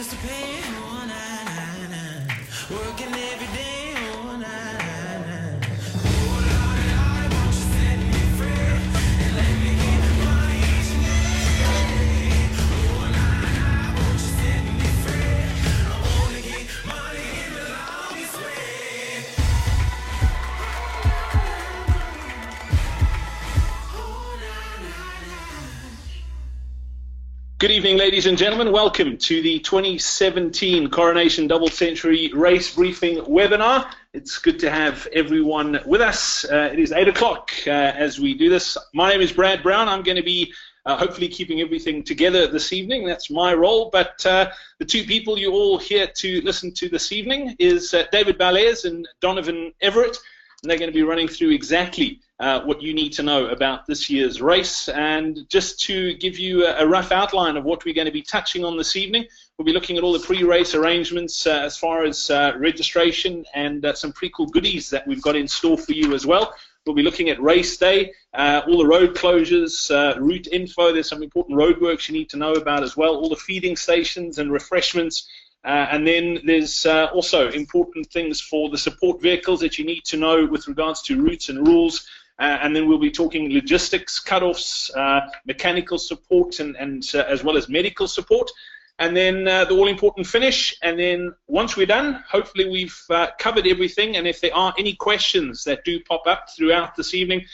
bills to pay, oh, nah, nah, nah. Working every day, oh, nah, nah, nah. Oh, Lord, I want you set me free and let me get money each and every day. Oh, nah, nah, I want you set me free. I wanna get money in the longest way. Oh, nah, nah, nah. Good evening, ladies and gentlemen. Welcome to the 2017 Coronation Double Century Race Briefing webinar. It's good to have everyone with us. It is 8 o'clock as we do this. My name is Brad Brown. I'm going to be hopefully keeping everything together this evening. That's my role. But the two people you're all here to listen to this evening is David Balez and Donovan Everett. And they're going to be running through exactly what you need to know about this year's race. And just to give you a rough outline of what we're going to be touching on this evening, we'll be looking at all the pre-race arrangements as far as registration and some pretty cool goodies that we've got in store for you as well. We'll be looking at race day, all the road closures, route info. There's some important roadworks you need to know about as well, all the feeding stations and refreshments. And then there's also important things for the support vehicles that you need to know with regards to routes and rules. And then we'll be talking logistics, cutoffs, mechanical support, and as well as medical support. And then the all-important finish. And then once we're done, hopefully we've covered everything. And if there are any questions that do pop up throughout this evening,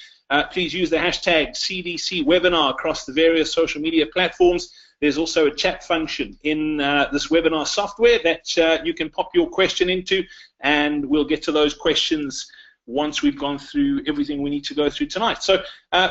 please use the hashtag CDC webinar across the various social media platforms. There's also a chat function in this webinar software that you can pop your question into, and we'll get to those questions once we've gone through everything we need to go through tonight. So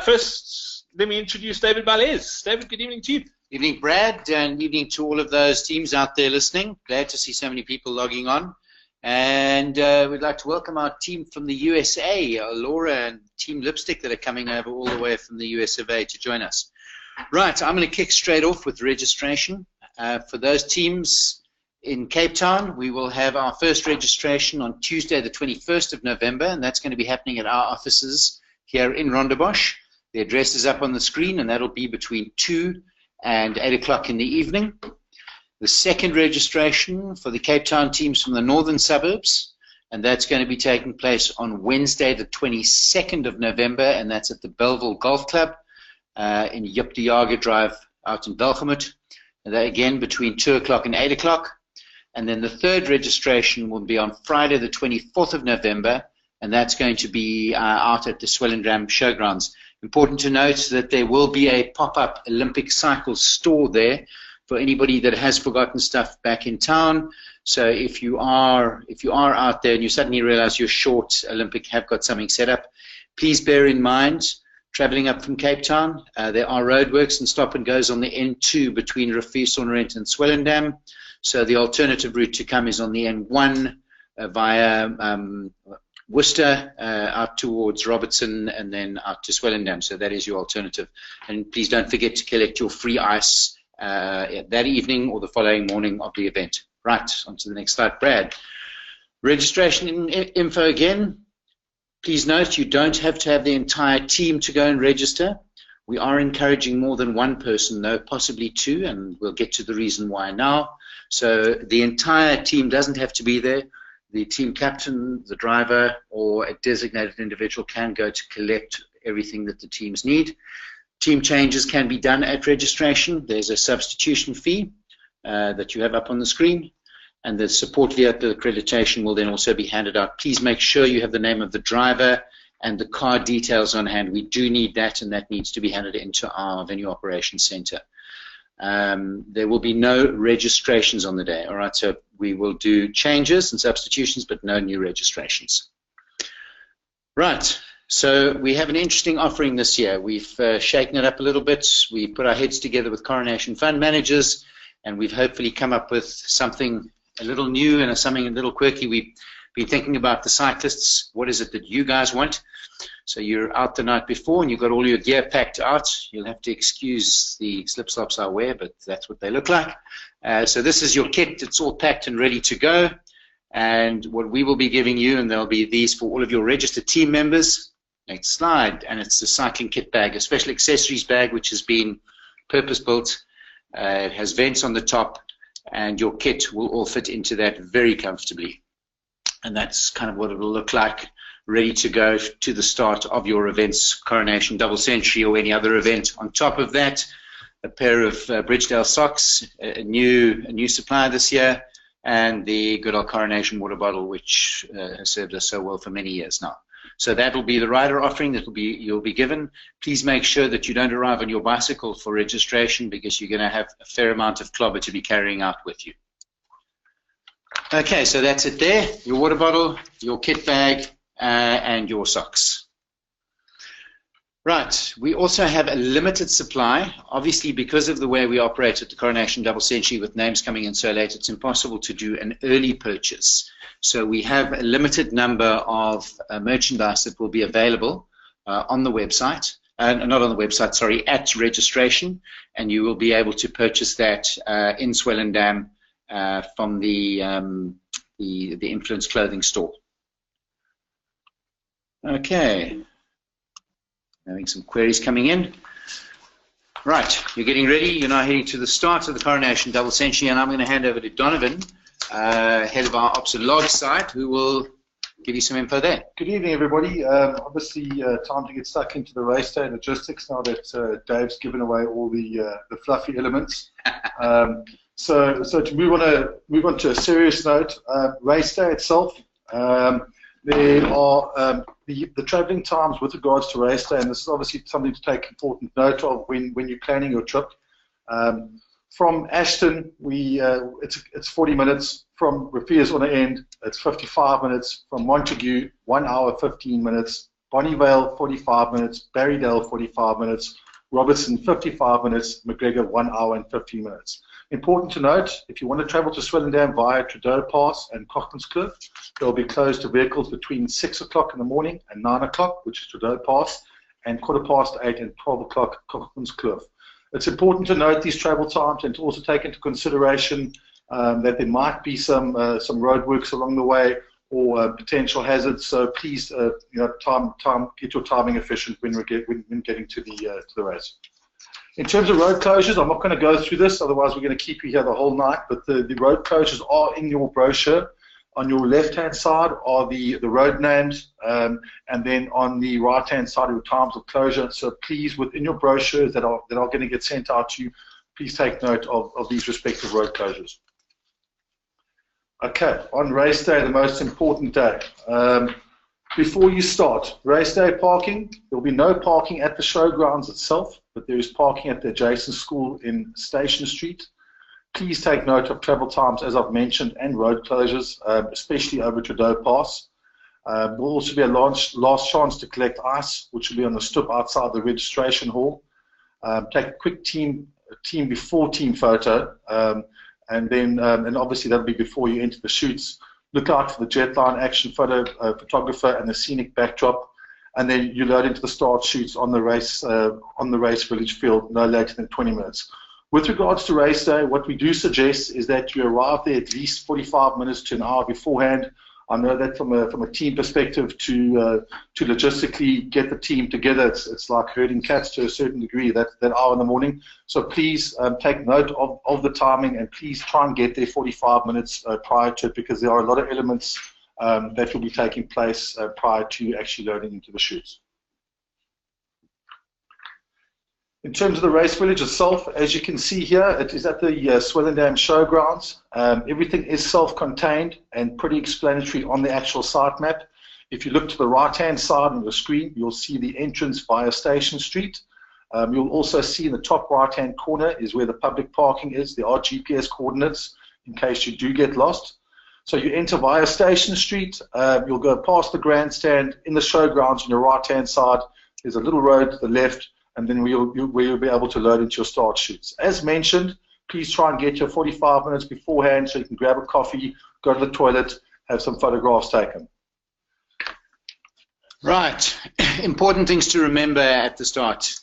first, let me introduce David Balez. David, good evening to you. Evening, Brad, and evening to all of those teams out there listening. Glad to see so many people logging on. And we'd like to welcome our team from the USA, Laura and Team Lipstick, that are coming over all the way from the US of A to join us. Right, I'm going to kick straight off with registration. For those teams in Cape Town, we will have our first registration on Tuesday, the 21st of November, and that's going to be happening at our offices here in Rondebosch. The address is up on the screen, and that'll be between 2 and 8 o'clock in the evening. The second registration for the Cape Town teams from the northern suburbs, and that's going to be taking place on Wednesday, the 22nd of November, and that's at the Belleville Golf Club. In Jup de Jager Drive out in Belgemoot, and that again between 2 o'clock and 8 o'clock. And then the third registration will be on Friday the 24th of November, and that's going to be out at the Swellendam Showgrounds. Important to note that there will be a pop-up Olympic cycle store there for anybody that has forgotten stuff back in town. So if you are out there and you suddenly realize you're short, Olympic have got something set up, please bear in mind, traveling up from Cape Town, there are roadworks and stop and goes on the N2 between Riviersonrent and Swellendam. So the alternative route to come is on the N1 via Worcester out towards Robertson and then out to Swellendam. So that is your alternative. And please don't forget to collect your free ice that evening or the following morning of the event. Right, on to the next slide, Brad. Registration info again. Please note you don't have to have the entire team to go and register. We are encouraging more than one person, though, possibly two, and we'll get to the reason why now. So the entire team doesn't have to be there. The team captain, the driver, or a designated individual can go to collect everything that the teams need. Team changes can be done at registration. There's a substitution fee that you have up on the screen. And the support vehicle accreditation will then also be handed out. Please make sure you have the name of the driver and the car details on hand. We do need that, and that needs to be handed into our venue operations center. There will be no registrations on the day. All right, so we will do changes and substitutions, but no new registrations. Right, so we have an interesting offering this year. We've shaken it up a little bit. We put our heads together with Coronation Fund Managers, and we've hopefully come up with something a little new and something a little quirky. We've been thinking about the cyclists. What is it that you guys want? So you're out the night before and you've got all your gear packed out. You'll have to excuse the slip-slops I wear, but that's what they look like. So this is your kit. It's all packed and ready to go. And what we will be giving you, and there'll be these for all of your registered team members. Next slide. And it's a cycling kit bag, a special accessories bag, which has been purpose-built. It has vents on the top. and your kit will all fit into that very comfortably. And that's kind of what it will look like, ready to go to the start of your events, Coronation Double Century or any other event. On top of that, a pair of Bridgedale socks, a new supply this year, and the good old Coronation water bottle, which has served us so well for many years now. So that will be the rider offering that you'll be given. Please make sure that you don't arrive on your bicycle for registration, because you're going to have a fair amount of clobber to be carrying out with you. Okay, so that's it there. Your water bottle, your kit bag, and your socks. Right, we also have a limited supply. Obviously, because of the way we operate at the Coronation Double Century with names coming in so late, it's impossible to do an early purchase. So we have a limited number of merchandise that will be available on the website, not on the website, sorry, at registration, and you will be able to purchase that in Swellendam from the Influence Clothing store. Okay. Having some queries coming in. Right, you're getting ready. You're now heading to the start of the Coronation Double Century, and I'm going to hand over to Donovan, head of our Ops and Log site, who will give you some info there. Good evening, everybody. Obviously, time to get stuck into the race day logistics now that Dave's given away all the fluffy elements. So to move on to a serious note, race day itself. There are the travelling times with regards to race day, and this is obviously something to take important note of when you're planning your trip. From ASHTON, it's 40 minutes. From Rafia's on the end, it's 55 minutes. From Montague, 1 hour 15 minutes. Bonnievale, 45 minutes. Barrydale, 45 minutes. Robertson, 55 minutes. McGregor, 1 hour and 15 minutes. Important to note, if you want to travel to Swellendam via Trudeau Pass and Cochranskloof, they'll be closed to vehicles between 6 o'clock in the morning and 9 o'clock, which is Trudeau Pass, and 8:15 and 12 o'clock Cochranskloof. It's important to note these travel times and to also take into consideration that there might be some roadworks along the way or potential hazards. So please, get your timing efficient when getting to the race. In terms of road closures, I'm not going to go through this, otherwise we're going to keep you here the whole night, but the road closures are in your brochure. On your left-hand side are the road names, and then on the right-hand side are your times of closure. So please, within your brochures that are going to get sent out to you, please take note of these respective road closures. Okay, on race day, the most important day. Before you start, race day parking, there will be no parking at the showgrounds itself, but there is parking at the adjacent school in Station Street. Please take note of travel times, as I've mentioned, and road closures, especially over Trudeau Pass. There will also be a last chance to collect ice, which will be on the stoep outside the registration hall. Take a quick team before team photo, and then and obviously that'll be before you enter the chutes. Look out for the jetline action photo photographer and the scenic backdrop, and then you load into the start chutes on the race village field no later than 20 minutes. With regards to race day, what we do suggest is that you arrive there at least 45 minutes to an hour beforehand. I know that from a team perspective, to logistically get the team together, it's like herding cats to a certain degree, that hour in the morning. So please take note of the timing, and please try and get there 45 minutes prior to it, because there are a lot of elements that will be taking place prior to actually loading into the chutes. In terms of the race village itself, as you can see here, it is at the Swellendam Showgrounds. Everything is self-contained and pretty explanatory on the actual site map. If you look to the right-hand side of the screen, you'll see the entrance via Station Street. You'll also see in the top right-hand corner is where the public parking is. There are GPS coordinates in case you do get lost. So you enter via Station Street. You'll go past the grandstand in the showgrounds on your right-hand side. There's a little road to the left, and then you'll be able to load into your start chutes. As mentioned, please try and get your 45 minutes beforehand so you can grab a coffee, go to the toilet, have some photographs taken. Right, important things to remember at the start.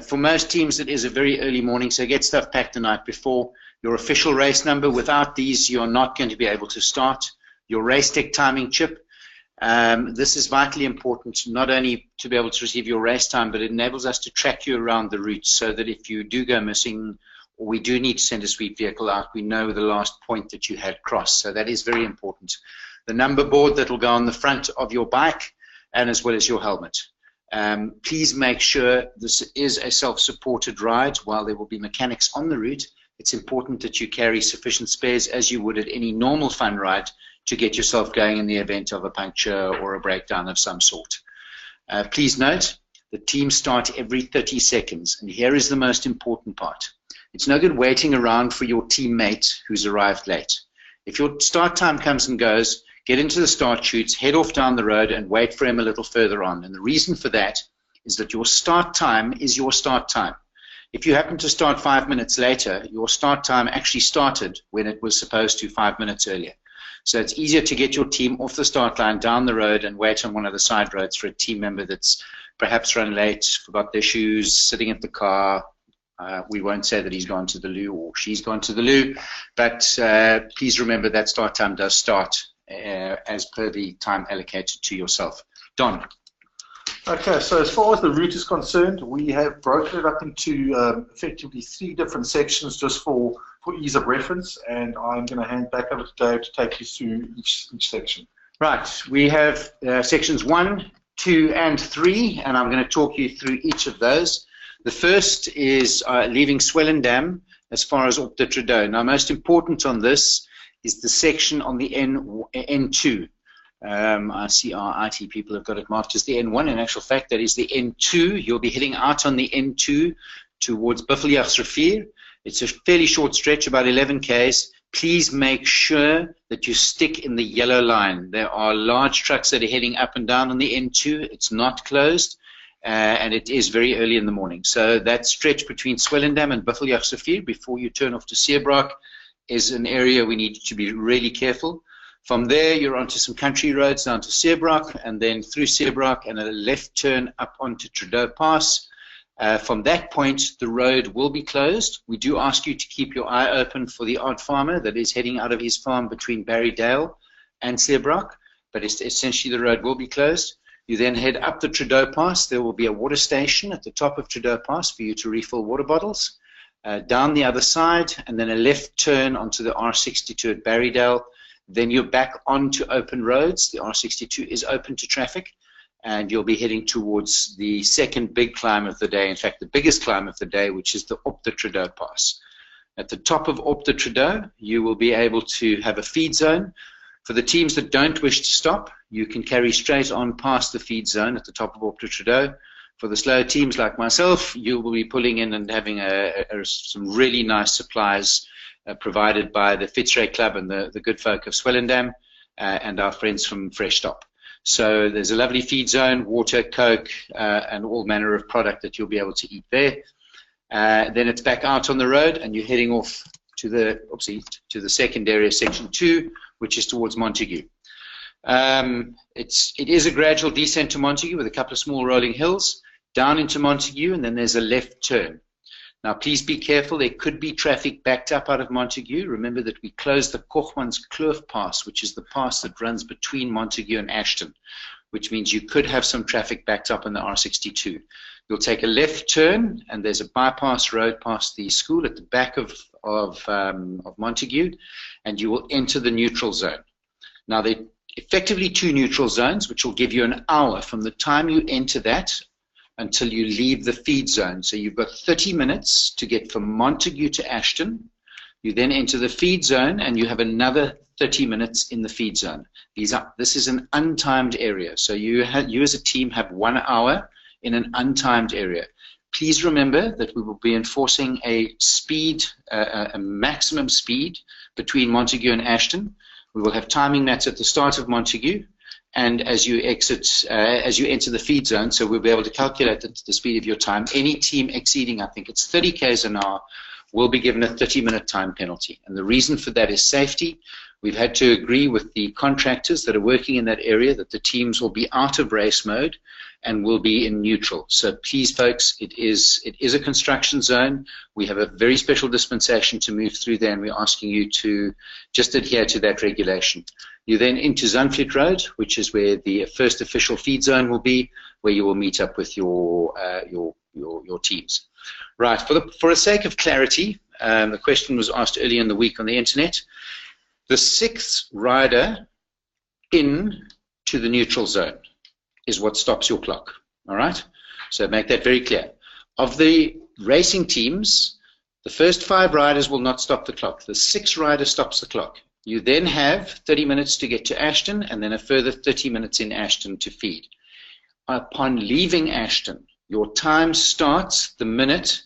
For most teams, it is a very early morning, so get stuff packed the night before. Your official race number, without these, you're not going to be able to start. Your race tech timing chip. This is vitally important, not only to be able to receive your race time, but it enables us to track you around the route, so that if you do go missing or we do need to send a sweep vehicle out, we know the last point that you had crossed. So that is very important. The number board that will go on the front of your bike, and as well as your helmet. Please make sure this is a self-supported ride. While there will be mechanics on the route, it's important that you carry sufficient spares, as you would at any normal fun ride, to get yourself going in the event of a puncture or a breakdown of some sort. Please note, the teams start every 30 seconds, and here is the most important part. It's no good waiting around for your teammate who's arrived late. If your start time comes and goes, get into the start chutes, head off down the road, and wait for him a little further on. And the reason for that is that your start time is your start time. If you happen to start 5 minutes later, your start time actually started when it was supposed to 5 minutes earlier. So it's easier to get your team off the start line, down the road, and wait on one of the side roads for a team member that's perhaps run late, forgot their shoes, sitting at the car. We won't say that he's gone to the loo or she's gone to the loo, but please remember that start time does start as per the time allocated to yourself. Don. Okay, so as far as the route is concerned, we have broken it up into effectively 3 different sections just for ease of reference, and I'm going to hand back over to Dave to take you through each section. Right, we have sections 1, 2, and 3, and I'm going to talk you through each of those. The first is leaving Swellendam as far as Op de Trudeau. Now, most important on this is the section on the N2. I see our IT people have got it marked as the N1. In actual fact, that is the N2. You'll be heading out on the N2 towards Buffeljagtsrivier. It's a fairly short stretch, about 11 k's. Please make sure that you stick in the yellow line. There are large trucks that are heading up and down on the N2. It's not closed, and it is very early in the morning. So that stretch between Swellendam and Buffeljagtsrivier before you turn off to Seerbrock is an area we need to be really careful. From there, you're onto some country roads down to Seerbrock, and then through Seerbrock and a left turn up onto Trudeau Pass. From that point, the road will be closed. We do ask you to keep your eye open for the odd farmer that is heading out of his farm between Barrydale and Seerbrock, but essentially the road will be closed. You then head up the Trudeau Pass. There will be a water station at the top of Trudeau Pass for you to refill water bottles. Down the other side, and then a left turn onto the R62 at Barrydale. Then you're back onto open roads. The R62 is open to traffic, and you'll be heading towards the second big climb of the day, in fact the biggest climb of the day, which is the Op de Trudeau Pass. At the top of Op de Trudeau, you will be able to have a feed zone. For the teams that don't wish to stop, you can carry straight on past the feed zone at the top of Op de Trudeau. For the slower teams like myself, you will be pulling in and having some really nice supplies provided by the Fitzroy Club and the good folk of Swellendam and our friends from Fresh Stop. So there's a lovely feed zone, water, Coke, and all manner of product that you'll be able to eat there. Then it's back out on the road, and you're heading off to the second area, section 2, which is towards Montague. It is a gradual descent to Montague with a couple of small rolling hills, down into Montague, and then there's a left turn. Now, please be careful. There could be traffic backed up out of Montague. Remember that we closed the Kochmans Kloof Pass, which is the pass that runs between Montague and ASHTON, which means you could have some traffic backed up in the R62. You'll take a left turn, and there's a bypass road past the school at the back of Montague, and you will enter the neutral zone. Now, there are effectively 2 neutral zones, which will give you an hour from the time you enter that until you leave the feed zone. So you've got 30 minutes to get from Montague to ASHTON. You then enter the feed zone, and you have another 30 minutes in the feed zone. This is an untimed area, so you as a team have 1 hour in an untimed area. Please remember that we will be enforcing a maximum speed between Montague and ASHTON. We will have timing mats at the start of Montague, and as you enter the feed zone, so we'll be able to calculate the speed of your time. Any team exceeding, I think it's 30 k's an hour, will be given a 30-minute time penalty. And the reason for that is safety. We've had to agree with the contractors that are working in that area that the teams will be out of race mode and will be in neutral. So please, folks, it is a construction zone. We have a very special dispensation to move through there, and we're asking you to just adhere to that regulation. You then into Zandvliet Road, which is where the first official feed zone will be, where you will meet up with your teams. Right. For the sake of clarity, The question was asked earlier in the week on the internet. The 6th rider in to the neutral zone is what stops your clock. All right? So make that very clear. Of the racing teams, the first 5 riders will not stop the clock. The 6th rider stops the clock. You then have 30 minutes to get to ASHTON, and then a further 30 minutes in ASHTON to feed. Upon leaving ASHTON, your time starts the minute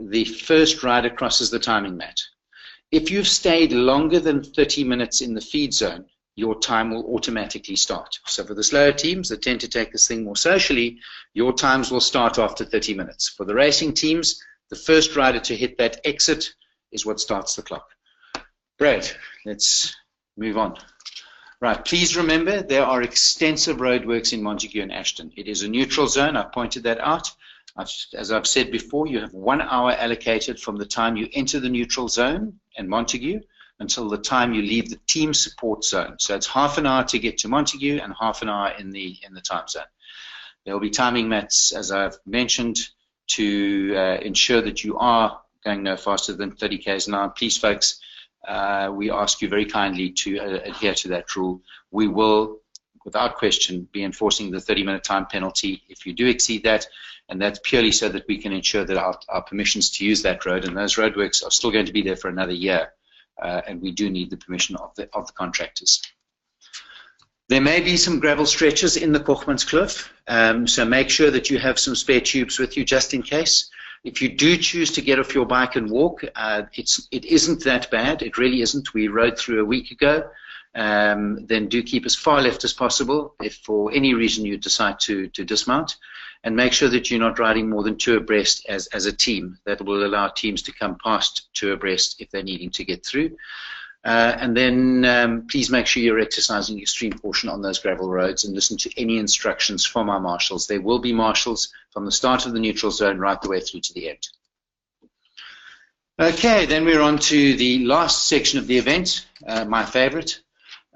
the first rider crosses the timing mat. If you've stayed longer than 30 minutes in the feed zone, your time will automatically start. So for the slower teams that tend to take this thing more socially, your times will start after 30 minutes. For the racing teams, the first rider to hit that exit is what starts the clock. Great, let's move on. Right, please remember there are extensive roadworks in Montague and ASHTON. It is a neutral zone, I've pointed that out. As I've said before, you have 1 hour allocated from the time you enter the neutral zone in Montague until the time you leave the team support zone. So it's half an hour to get to Montague and half an hour in the time zone. There will be timing mats, as I've mentioned, to ensure that you are going no faster than 30 k's an hour. Please, folks, we ask you very kindly to adhere to that rule. We will, without question, be enforcing the 30-minute time penalty if you do exceed that, and that's purely so that we can ensure that our permissions to use that road, and those roadworks are still going to be there for another year, and we do need the permission of the contractors. There may be some gravel stretches in the Kochmanskloof, so make sure that you have some spare tubes with you just in case. If you do choose to get off your bike and walk, it isn't that bad. It really isn't. We rode through a week ago. Then do keep as far left as possible if for any reason you decide to dismount. And make sure that you're not riding more than 2 abreast as a team. That will allow teams to come past 2 abreast if they're needing to get through. And then please make sure you're exercising extreme caution on those gravel roads and listen to any instructions from our marshals. There will be marshals from the start of the neutral zone right the way through to the end. Okay, then we're on to the last section of the event, my favorite.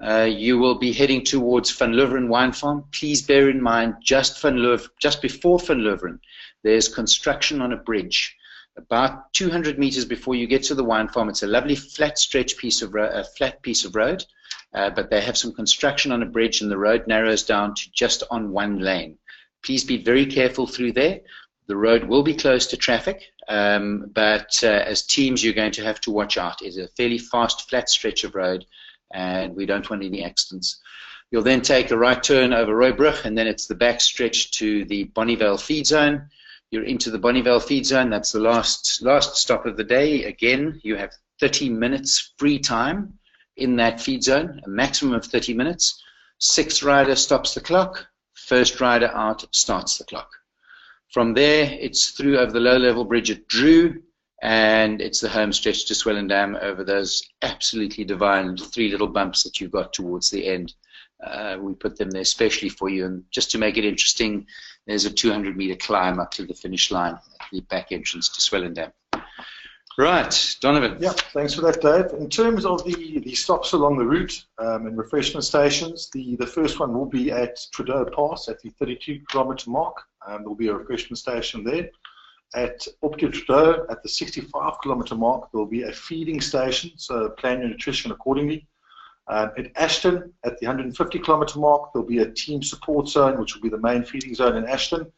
You will be heading towards Van Loveren Wine Farm. Please bear in mind, just before Van Loveren, there's construction on a bridge. About 200 meters before you get to the wine farm, it's a lovely flat piece of road, but they have some construction on a bridge and the road narrows down to just on 1 lane. Please be very careful through there. The road will be closed to traffic, but as teams you're going to have to watch out. It's a fairly fast, flat stretch of road and we don't want any accidents. You'll then take a right turn over Rooibrug and then it's the back stretch to the BONNIEVALE feed zone. You're into the BONNIEVALE feed zone. That's the last stop of the day. Again, you have 30 minutes free time in that feed zone, a maximum of 30 minutes. 6th rider stops the clock. 1st rider out starts the clock. From there, it's through over the low-level bridge at Drew, and it's the home stretch to Swellendam over those absolutely divine 3 little bumps that you've got towards the end. We put them there especially for you, and just to make it interesting, there's a 200-meter climb up to the finish line at the back entrance to Swellendam. Right, Donovan. Yeah, thanks for that, Dave. In terms of the stops along the route and refreshment stations, the first one will be at Trudeau Pass at the 32-kilometer mark. There will be a refreshment station there. At Trudeau at the 65-kilometer mark, there will be a feeding station, so plan your nutrition accordingly. At ASHTON, at the 150-kilometer mark, there will be a team support zone, which will be the main feeding zone in ASHTON.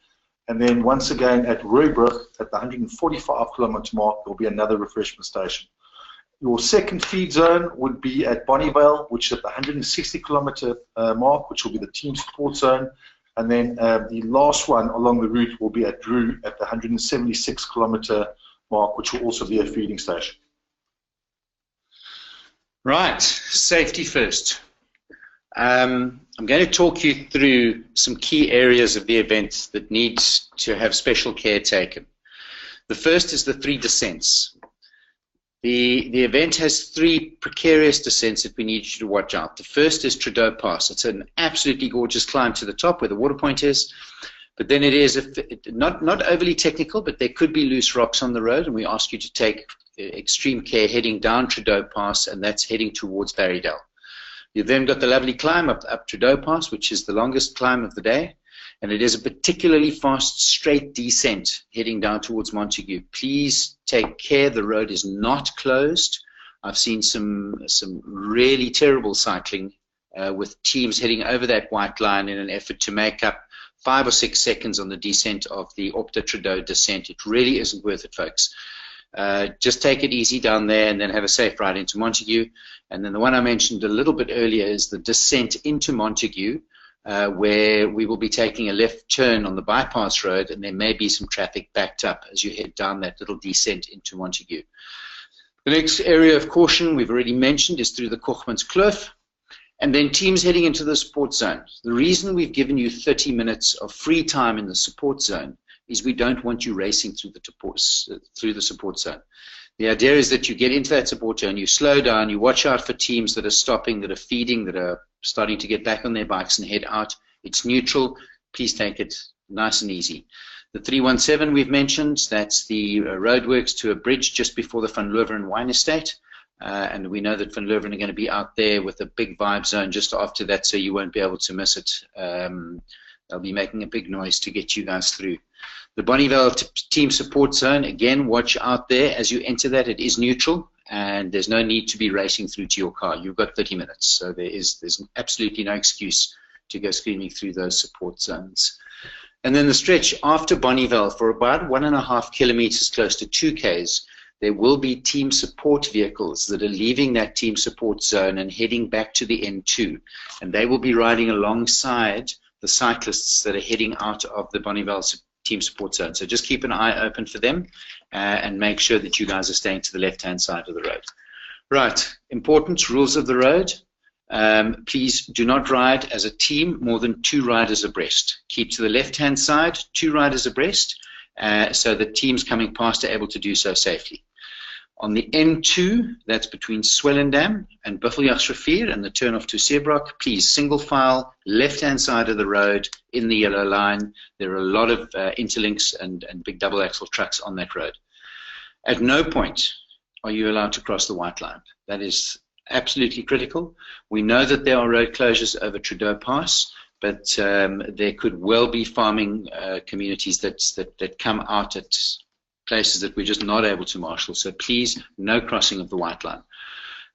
And then once again at Rooibrug, at the 145-kilometer mark, there will be another refreshment station. Your second feed zone would be at Bonnievale, which is at the 160-kilometer mark, which will be the team support zone. And then the last one along the route will be at Drew at the 176-kilometer mark, which will also be a feeding station. Right, safety first. I'm going to talk you through some key areas of the event that need to have special care taken. The first is the 3 descents. The event has 3 precarious descents that we need you to watch out. The first is Trudeau Pass. It's an absolutely gorgeous climb to the top where the water point is, but then it is not overly technical, but there could be loose rocks on the road, and we ask you to take extreme care heading down Trudeau Pass, and that's heading towards Barrydale. You've then got the lovely climb up Trudeau Pass, which is the longest climb of the day, and it is a particularly fast straight descent heading down towards Montague. Please take care, the road is not closed. I've seen some really terrible cycling with teams heading over that white line in an effort to make up 5 or 6 seconds on the descent of the Opta Trudeau descent. It really isn't worth it, folks. Just take it easy down there and then have a safe ride into Montague. And then the one I mentioned a little bit earlier is the descent into Montague, where we will be taking a left turn on the bypass road, and there may be some traffic backed up as you head down that little descent into Montague. The next area of caution we've already mentioned is through the Kochmans Kloof, and then teams heading into the support zone. The reason we've given you 30 minutes of free time in the support zone is we don't want you racing through the support zone. The idea is that you get into that support zone, you slow down, you watch out for teams that are stopping, that are feeding, that are starting to get back on their bikes and head out. It's neutral. Please take it nice and easy. The 317 we've mentioned, that's the roadworks to a bridge just before the Van Loveren wine estate. And we know that Van Loveren are going to be out there with a big vibe zone just after that, so you won't be able to miss it. They'll be making a big noise to get you guys through. The Bonnievale team support zone, again, watch out there as you enter that. It is neutral, and there's no need to be racing through to your car. You've got 30 minutes, so there's absolutely no excuse to go screaming through those support zones. And then the stretch after Bonnievale, for about 1.5 kilometers, close to 2 Ks, there will be team support vehicles that are leaving that team support zone and heading back to the N2, and they will be riding alongside the cyclists that are heading out of the Bonnievale team support zone. So just keep an eye open for them and make sure that you guys are staying to the left-hand side of the road. Right, important rules of the road. Please do not ride as a team more than 2 riders abreast. Keep to the left-hand side, 2 riders abreast, so the teams coming past are able to do so safely. On the N2, that's between Swellendam and Buffeljachsrivier and the turn off to Seebrock, please single file, left-hand side of the road in the yellow line. There are a lot of interlinks and big double axle trucks on that road. At no point are you allowed to cross the white line. That is absolutely critical. We know that there are road closures over Trudeau Pass, but there could well be farming communities that come out at places that we're just not able to marshal. So please, no crossing of the white line.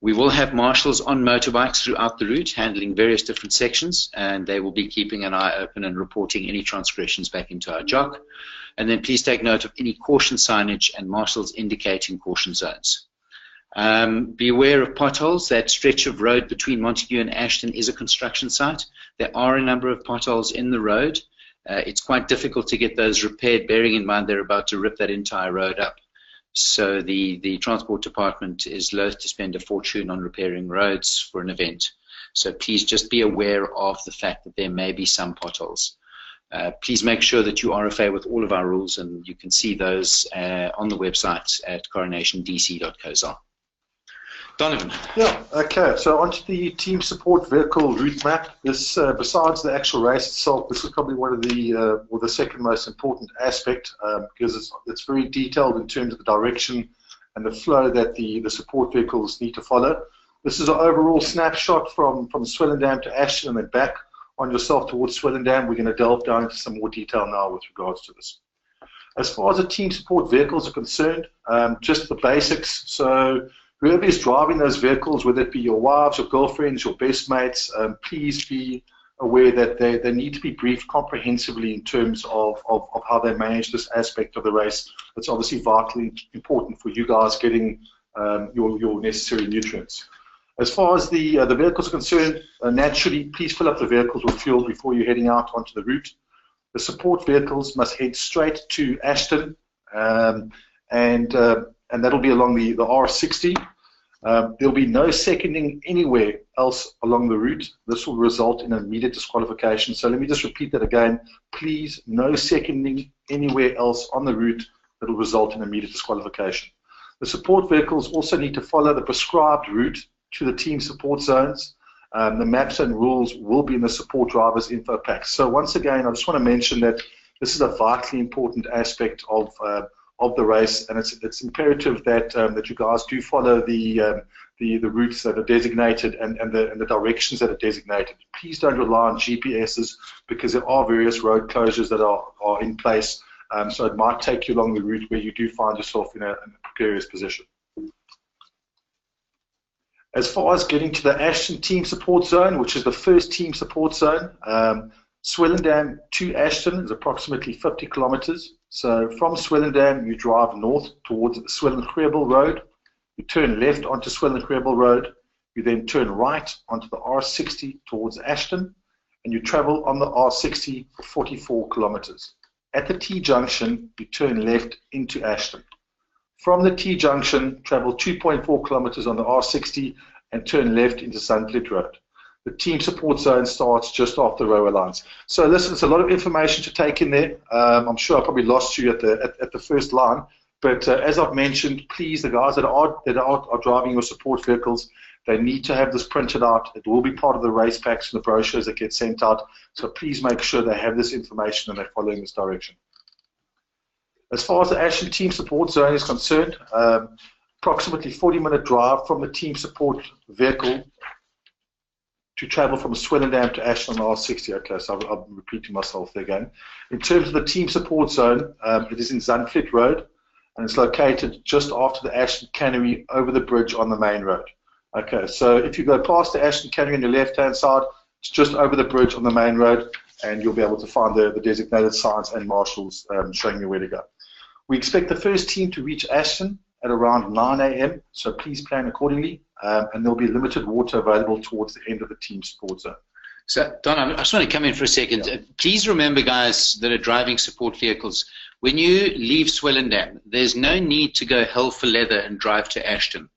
We will have marshals on motorbikes throughout the route, handling various different sections, and they will be keeping an eye open and reporting any transgressions back into our JOC. And then please take note of any caution signage and marshals indicating caution zones. Be aware of potholes. That stretch of road between Montague and Ashton is a construction site. There are a number of potholes in the road. It's quite difficult to get those repaired, bearing in mind they're about to rip that entire road up. So the Transport Department is loath to spend a fortune on repairing roads for an event. So please just be aware of the fact that there may be some potholes. Please make sure that you RFA with all of our rules, and you can see those on the website at coronationdc.co.za. Donovan. Yeah, okay, so onto the team support vehicle route map. This, besides the actual race itself, this is probably one of the, or the second most important aspect, because it's very detailed in terms of the direction and the flow that the support vehicles need to follow. This is an overall snapshot from Swellendam to Ashton and then back on yourself towards Swellendam. We're going to delve down into some more detail now with regards to this. As far as the team support vehicles are concerned, just the basics. So whoever is driving those vehicles, whether it be your wives, your girlfriends, your best mates, please be aware that they need to be briefed comprehensively in terms of how they manage this aspect of the race. It's obviously vitally important for you guys getting your necessary nutrients. As far as the vehicles are concerned, naturally, please fill up the vehicles with fuel before you're heading out onto the route. The support vehicles must head straight to Ashton, and that'll be along the R60. There'll be no seconding anywhere else along the route. This will result in an immediate disqualification. So let me just repeat that again. Please, no seconding anywhere else on the route that will result in immediate disqualification. The support vehicles also need to follow the prescribed route to the team support zones. The maps and rules will be in the support drivers info pack. So once again, I just want to mention that this is a vitally important aspect of the race, and it's imperative that that you guys do follow the the routes that are designated and the directions that are designated. Please don't rely on GPSs because there are various road closures that are in place. So it might take you along the route where you do find yourself in a precarious position. As far as getting to the ASHTON team support zone, which is the first team support zone, Swellendam to ASHTON is approximately 50 kilometers. So from Swellendam, you drive north towards the Swellendam Road. You turn left onto Swellendam Road. You then turn right onto the R60 towards ASHTON, and you travel on the R60 for 44 kilometers. At the T-junction, you turn left into ASHTON. From the T-junction, travel 2.4 kilometers on the R60 and turn left into Zandvliet Road. The team support zone starts just after railway lines. So listen, it's a lot of information to take in there. I'm sure I probably lost you at the first line, but as I've mentioned, please, the guys that are driving your support vehicles, they need to have this printed out. It will be part of the race packs and the brochures that get sent out. So please make sure they have this information and they're following this direction. As far as the ASHTON team support zone is concerned, approximately 40-minute drive from the team support vehicle to travel from Swellendam to ASHTON on the R60. Okay, so I'm repeating myself there again. In terms of the team support zone, it is in Zandvliet Road, and it's located just after the ASHTON Cannery over the bridge on the main road. Okay, so if you go past the ASHTON Cannery on your left-hand side, it's just over the bridge on the main road, and you'll be able to find the designated signs and marshals showing you where to go. We expect the first team to reach ASHTON at around 9 a.m., so please plan accordingly, and there'll be limited water available towards the end of the team support zone. So, Don, I just want to come in for a second. Yeah. Please remember, guys that are driving support vehicles, when you leave Swellendam, there's no need to go hell for leather and drive to ASHTON,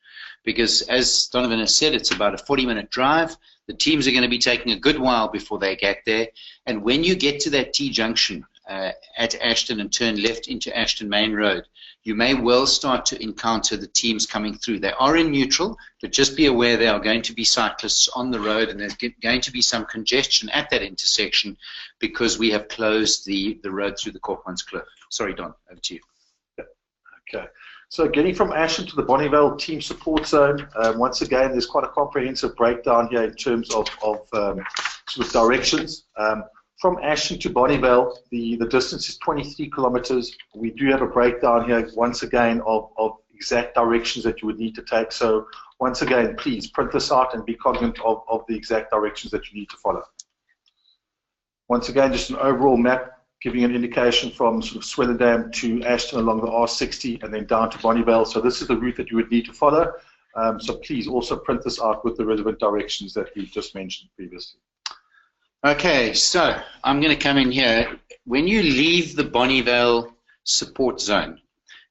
because as Donovan has said, it's about a 40-minute drive. The teams are going to be taking a good while before they get there, and when you get to that T-junction at ASHTON and turn left into ASHTON Main Road, you may well start to encounter the teams coming through. They are in neutral, but just be aware there are going to be cyclists on the road, and there's going to be some congestion at that intersection because we have closed the road through the Korpmans Kloof. Sorry, Don, over to you. Okay. So getting from ASHTON to the Bonnievale team support zone, once again, there's quite a comprehensive breakdown here in terms of sort of directions. From ASHTON to Bonnievale, the distance is 23 kilometers. We do have a breakdown here, once again, of exact directions that you would need to take. So once again, please print this out and be cognizant of the exact directions that you need to follow. Once again, just an overall map giving an indication from sort of Swellendam to ASHTON along the R60 and then down to Bonnievale. So this is the route that you would need to follow. So please also print this out with the relevant directions that we've just mentioned previously. Okay, so I'm going to come in here. When you leave the Bonnievale support zone,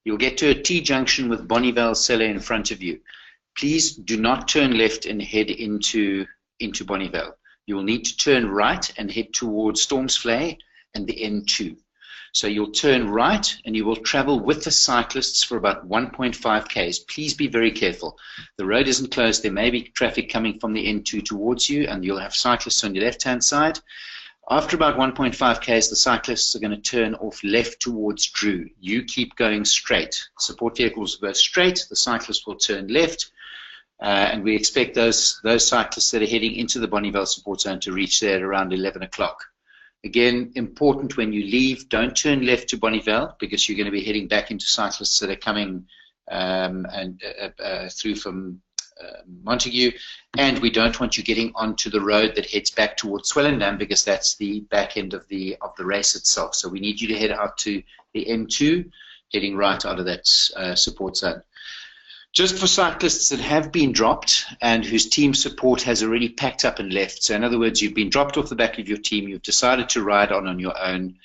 you'll get to a T-junction with Bonnievale Cellar in front of you. Please do not turn left and head into Bonnievale. You will need to turn right and head towards Stormsvlei and the N2. So you'll turn right and you will travel with the cyclists for about 1.5 k's. Please be very careful. The road isn't closed. There may be traffic coming from the N2 towards you, and you'll have cyclists on your left-hand side. After about 1.5 k's, the cyclists are going to turn off left towards Drew. You keep going straight. Support vehicles will go straight. The cyclists will turn left. And we expect those cyclists that are heading into the Bonnievale support zone to reach there at around 11 o'clock. Again, important when you leave, don't turn left to Bonnievale because you're going to be heading back into cyclists that are coming through from Montague, and we don't want you getting onto the road that heads back towards Swellendam because that's the back end of the race itself. So we need you to head out to the N2, heading right out of that support zone. Just for cyclists that have been dropped and whose team support has already packed up and left. So in other words, you've been dropped off the back of your team, you've decided to ride on your own,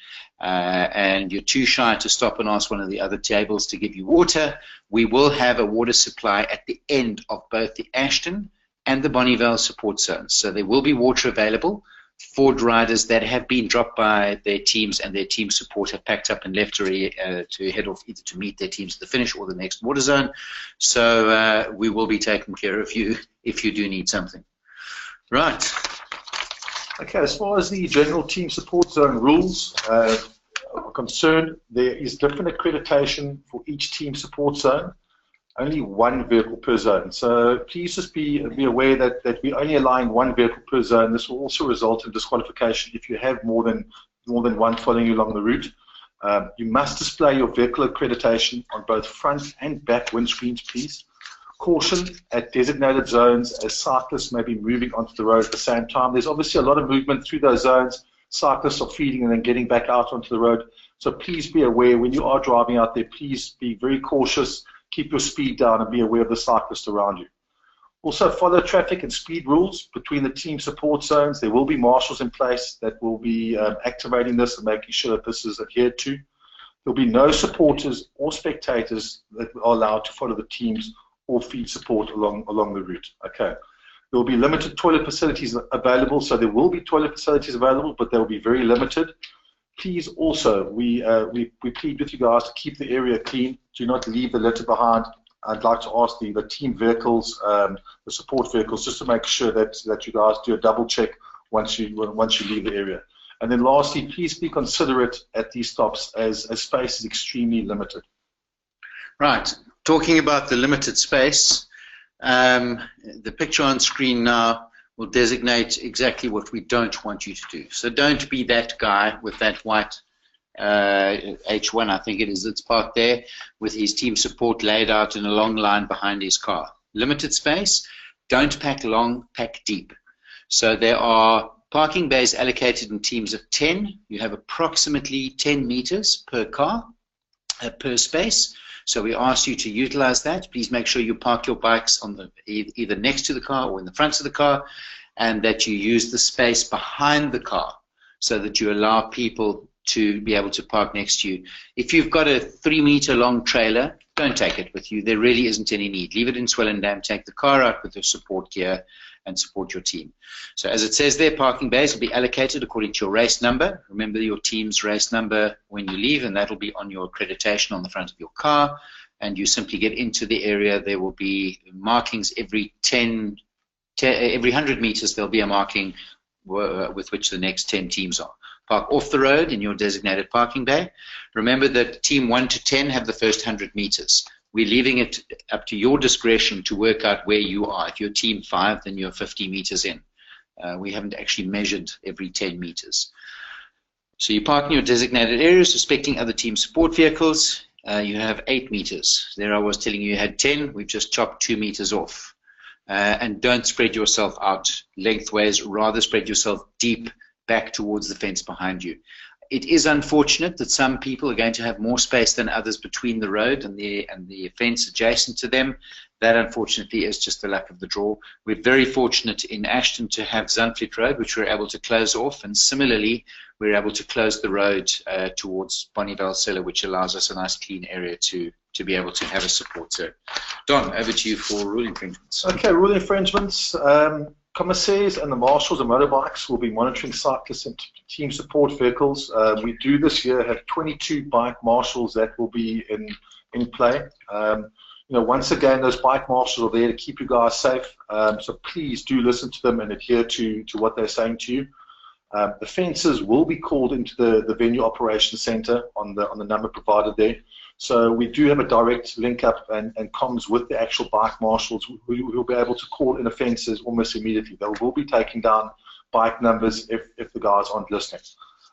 and you're too shy to stop and ask one of the other tables to give you water. We will have a water supply at the end of both the ASHTON and the Bonnievale support zones. So there will be water available for riders that have been dropped by their teams and their team support have packed up and left to head off either to meet their teams at the finish or the next water zone. So we will be taking care of you if you do need something. Right. Okay, as far as the general team support zone rules are concerned, there is different accreditation for each team support zone. only one vehicle per zone. So please just be aware that we're only allowing one vehicle per zone. This will also result in disqualification if you have more than one following you along the route. You must display your vehicle accreditation on both front and back windscreens, please. Caution at designated zones, as cyclists may be moving onto the road at the same time. There's obviously a lot of movement through those zones. Cyclists are feeding and then getting back out onto the road. So please be aware when you are driving out there, please be very cautious, keep your speed down and be aware of the cyclists around you. Also follow traffic and speed rules between the team support zones. There will be marshals in place that will be activating this and making sure that this is adhered to. There will be no supporters or spectators that are allowed to follow the teams or feed support along the route. Okay. There will be limited toilet facilities available, so there will be toilet facilities available, but they will be very limited. Please also, we plead with you guys to keep the area clean. Do not leave the litter behind. I'd like to ask the team vehicles, the support vehicles, just to make sure that you guys do a double check once you leave the area. And then lastly, please be considerate at these stops as space is extremely limited. Right. Talking about the limited space, the picture on screen now will designate exactly what we don't want you to do. So don't be that guy with that white H1, I think it is, that's parked there, with his team support laid out in a long line behind his car. Limited space, don't pack long, pack deep. So there are parking bays allocated in teams of 10. You have approximately 10 meters per car, per space. So we ask you to utilize that. Please make sure you park your bikes on the either next to the car or in the front of the car, and that you use the space behind the car so that you allow people to be able to park next to you. If you've got a 3-meter long trailer, don't take it with you. There really isn't any need. Leave it in Swellendam, take the car out with your support gear and support your team. So as it says there, parking bays will be allocated according to your race number. Remember your team's race number when you leave, and that will be on your accreditation on the front of your car. And you simply get into the area. There will be markings every 100 meters. There'll be a marking with which the next 10 teams are. Park off the road in your designated parking bay. Remember that team 1 to 10 have the first 100 meters. We're leaving it up to your discretion to work out where you are. If you're team 5, then you're 50 meters in. We haven't actually measured every 10 meters. So you park in your designated areas, respecting other team support vehicles. You have 8 meters. There I was telling you had 10. We've just chopped 2 meters off. And don't spread yourself out lengthways. Rather spread yourself deep back towards the fence behind you. It is unfortunate that some people are going to have more space than others between the road and the fence adjacent to them. That unfortunately is just the luck of the draw. We're very fortunate in Ashton to have Zandvliet Road, which we're able to close off, and similarly we're able to close the road towards Bonnievale Cellar, which allows us a nice clean area to be able to have a support zone. Don, over to you for rule infringements. Okay, rule infringements. Commissaires and the marshals and motorbikes will be monitoring cyclists and team support vehicles. We do this year have 22 bike marshals that will be in play. Once again, those bike marshals are there to keep you guys safe. So please do listen to them and adhere to what they're saying to you. The fences will be called into the venue operations center on the number provided there. So we do have a direct link up and comms with the actual bike marshals who will be able to call in offences almost immediately. They will be taking down bike numbers if the guys aren't listening.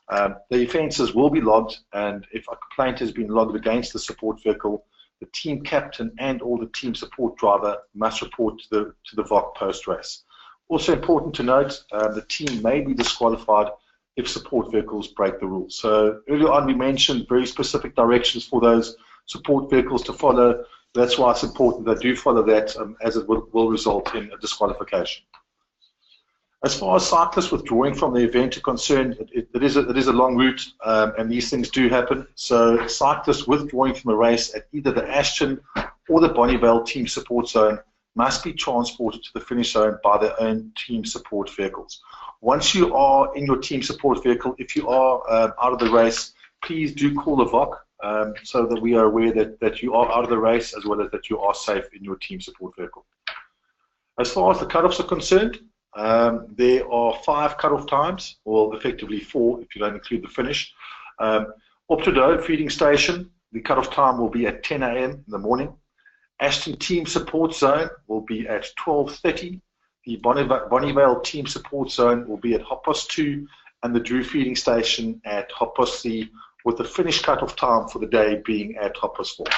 The offences will be logged, and if a complaint has been logged against the support vehicle, the team captain and or the team support driver must report to the VOC post-race. Also important to note, the team may be disqualified if support vehicles break the rules. So earlier on we mentioned very specific directions for those support vehicles to follow. That's why it's important they do follow that, as it will result in a disqualification. As far as cyclists withdrawing from the event are concerned, it is a long route, and these things do happen. So cyclists withdrawing from a race at either the ASHTON or the Bonnievale team support zone must be transported to the finish zone by their own team support vehicles. Once you are in your team support vehicle, if you are out of the race, please do call the VOC so that we are aware that you are out of the race, as well as that you are safe in your team support vehicle. As far as the cutoffs are concerned, there are 5 cutoff times, or effectively 4 if you don't include the finish. Optodo feeding station, the cutoff time will be at 10 a.m. in the morning. ASHTON Team Support Zone will be at 12:30. The Bonnievale Team Support Zone will be at 2:30, and the Drew Feeding Station at 3:30, with the finish cut-off time for the day being at 4:30.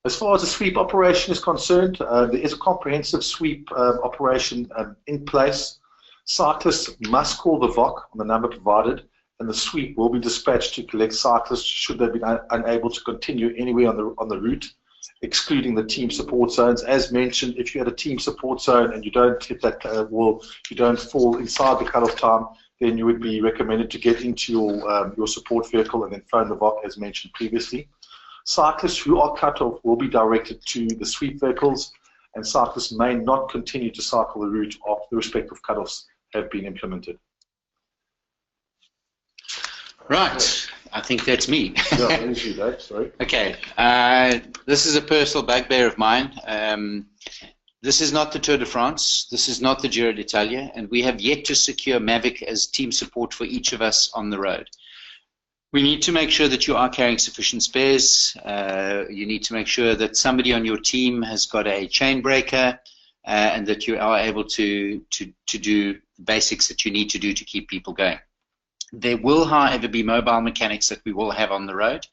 As far as the sweep operation is concerned, there is a comprehensive sweep operation in place. Cyclists must call the VOC on the number provided, and the sweep will be dispatched to collect cyclists should they be unable to continue anywhere on the route, excluding the team support zones. As mentioned, if you had a team support zone and you don't hit that wall, you don't fall inside the cut-off time, then you would be recommended to get into your support vehicle and then phone the VOC, as mentioned previously. Cyclists who are cut off will be directed to the sweep vehicles, and cyclists may not continue to cycle the route after the respective cut-offs have been implemented. Right, I think that's me. Yeah, there's you, Dave. Sorry. Okay, this is a personal bugbear of mine. This is not the Tour de France, this is not the Giro d'Italia, and we have yet to secure Mavic as team support for each of us on the road. We need to make sure that you are carrying sufficient spares. You need to make sure that somebody on your team has got a chain breaker, and that you are able to do the basics that you need to do to keep people going. There will, however, be mobile mechanics that we will have on the road.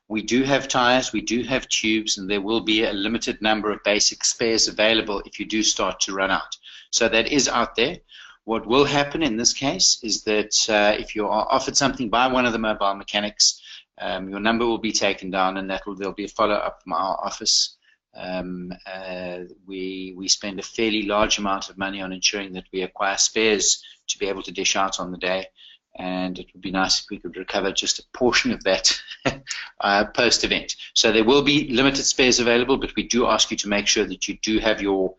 We do have tires, we do have tubes, and there will be a limited number of basic spares available if you do start to run out. So that is out there. What will happen in this case is that if you are offered something by one of the mobile mechanics, your number will be taken down, and there'll be a follow-up from our office. We spend a fairly large amount of money on ensuring that we acquire spares to be able to dish out on the day, and it would be nice if we could recover just a portion of that post-event. So there will be limited spares available, but we do ask you to make sure that you do have your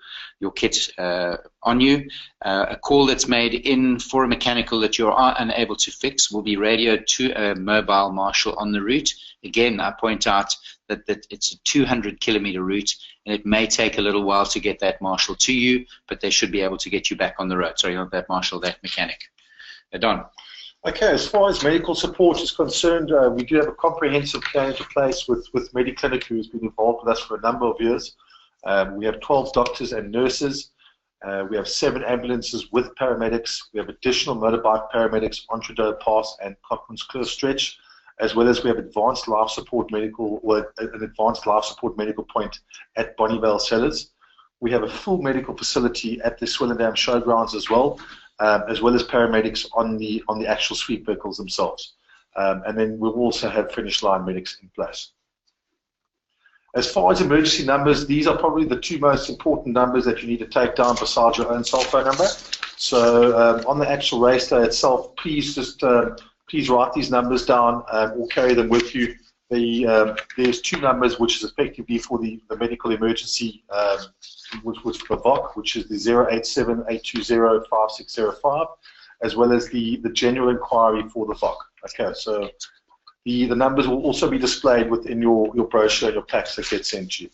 kit on you. A call that's made in for a mechanical that you are unable to fix will be radioed to a mobile marshal on the route. Again, I point out that it's a 200-kilometer route, and it may take a little while to get that marshal to you, but they should be able to get you back on the road. Sorry, not that marshal, that mechanic. Don. Okay, as far as medical support is concerned, we do have a comprehensive plan into place with Mediclinic, who's been involved with us for a number of years. We have 12 doctors and nurses. We have 7 ambulances with paramedics. We have additional motorbike paramedics on Trudeau Pass and Cochran's Cliff Stretch, as well as we have an advanced life support medical point at Bonnievale Cellars. We have a full medical facility at the Swellendam Showgrounds as well as paramedics on the actual sweep vehicles themselves. And then we'll also have finish line medics in place. As far as emergency numbers, these are probably the 2 most important numbers that you need to take down besides your own cell phone number. So on the actual race day itself, please write these numbers down or carry them with you. There's 2 numbers, which is effectively for the medical emergency, which was for VOC, which is the 087-820-5605, as well as the general inquiry for the VOC. Okay, so the numbers will also be displayed within your brochure, your packs that get sent to you.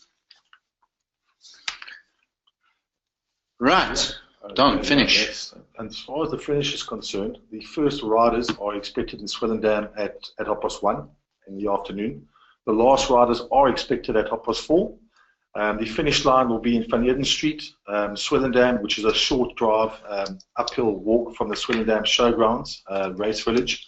Right, Don, finish. Yes. And as far as the finish is concerned, the first riders are expected in Swellendam at 1:30 in the afternoon. The last riders are expected at 4:30. The finish line will be in Van Eden Street, Swellendam, which is a short drive, uphill walk from the Swellendam Showgrounds, Race Village.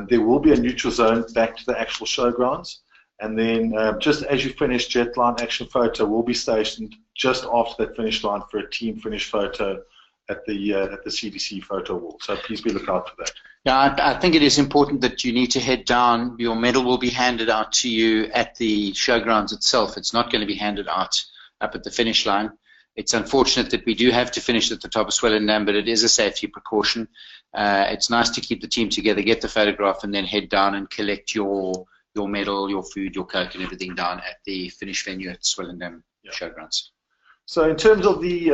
There will be a neutral zone back to the actual showgrounds, and then just as you finish, Jetline Action Photo will be stationed just after that finish line for a team finish photo at the CDC photo wall. So please be lookout for that. Yeah, I think it is important that you need to head down. Your medal will be handed out to you at the showgrounds itself. It's not going to be handed out up at the finish line. It's unfortunate that we do have to finish at the top of Swellendam, but it is a safety precaution. It's nice to keep the team together, get the photograph, and then head down and collect your medal, your food, your coke, and everything down at the finish venue at Swellendam Showgrounds. So in terms of the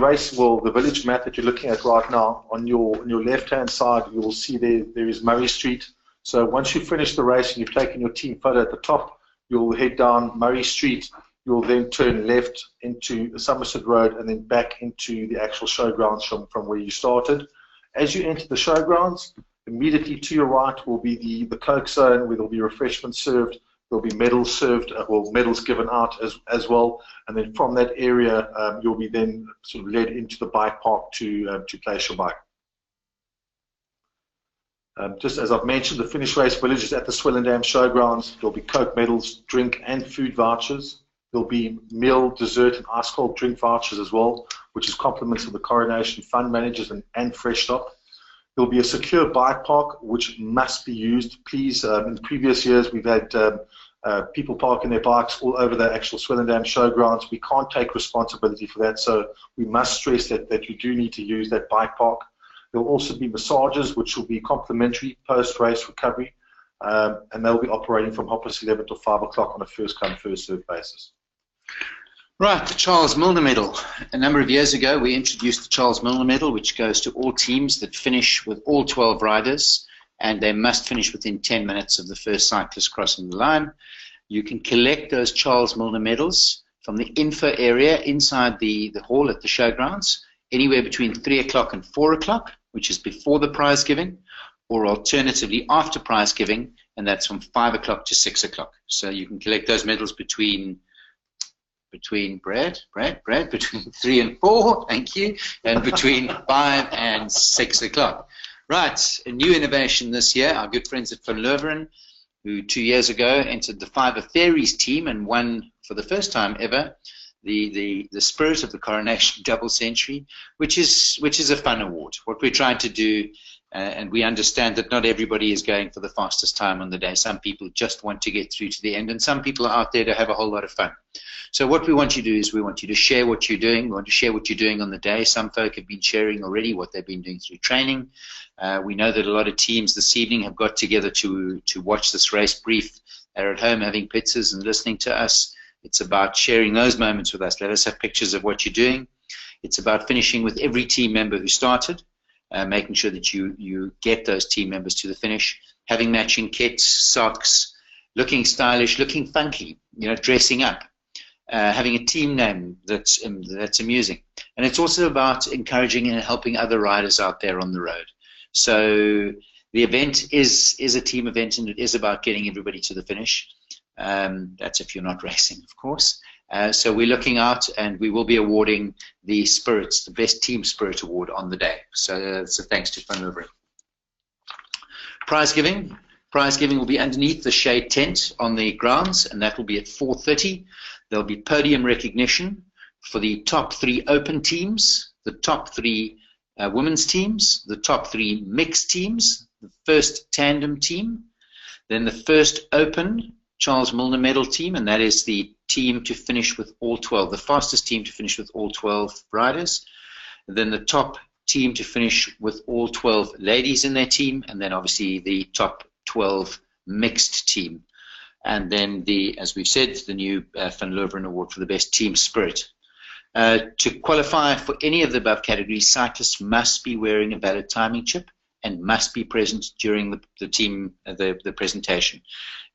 race, well, the village map that you're looking at right now, on your left-hand side, you will see there is Murray Street. So once you finish the race and you've taken your team photo at the top, you'll head down Murray Street. You'll then turn left into Somerset Road and then back into the actual showgrounds from where you started. As you enter the showgrounds, immediately to your right will be the Coke zone, where there'll be refreshments served. there'll be medals served, or medals given out as well. And then from that area, you'll be then sort of led into the bike park to place your bike. Just as I've mentioned, the finish race village is at the Swellendam Showgrounds. There'll be Coke medals, drink and food vouchers. There'll be meal, dessert, and ice cold drink vouchers as well, which is compliments of the Coronation Fund Managers and Fresh Stop. There'll be a secure bike park, which must be used. Please, in previous years, we've had people parking their bikes all over the actual Swellendam Showgrounds. We can't take responsibility for that, so we must stress that you do need to use that bike park. There will also be massages, which will be complimentary post-race recovery, and they'll be operating from 11:30 to 5 o'clock on a first-come, first-served basis. Right, the Charles Milner Medal. A number of years ago, we introduced the Charles Milner Medal, which goes to all teams that finish with all 12 riders, and they must finish within 10 minutes of the first cyclist crossing the line. You can collect those Charles Milner medals from the info area inside the hall at the showgrounds, anywhere between 3 o'clock and 4 o'clock, which is before the prize giving, or alternatively after prize giving, and that's from 5 o'clock to 6 o'clock. So you can collect those medals between between 3 and 4, thank you, and between 5 and 6 o'clock. Right, a new innovation this year, our good friends at LOVEREN, who 2 years ago entered the Fiver Fairies team and won for the first time ever the Spirit of the Coronation Double Century, which is a fun award. What we're trying to do, and we understand that not everybody is going for the fastest time on the day. Some people just want to get through to the end, and some people are out there to have a whole lot of fun. So what we want you to do is we want you to share what you're doing. We want to share what you're doing on the day. Some folk have been sharing already what they've been doing through training. We know that a lot of teams this evening have got together to watch this race brief. They're at home having pizzas and listening to us. It's about sharing those moments with us. Let us have pictures of what you're doing. It's about finishing with every team member who started, making sure that you get those team members to the finish, having matching kits, socks, looking stylish, looking funky, dressing up. Having a team name that's amusing. And it's also about encouraging and helping other riders out there on the road. So the event is a team event, and it is about getting everybody to the finish. That's if you're not racing, of course. So we're looking out, and we will be awarding the Spirits, the Best Team Spirit Award on the day. So thanks to LOVEREN. Prize giving. Prize giving will be underneath the shade tent on the grounds, and that will be at 4:30. There'll be podium recognition for the top 3 open teams, the top 3 women's teams, the top 3 mixed teams, the first tandem team, then the first open Charles Milner medal team, and that is the team to finish with all 12, the fastest team to finish with all 12 riders, and then the top team to finish with all 12 ladies in their team, and then obviously the top 12 mixed team. And then as we've said, the new Van LOVEREN Award for the Best Team Spirit. To qualify for any of the above categories, cyclists must be wearing a valid timing chip and must be present during the presentation.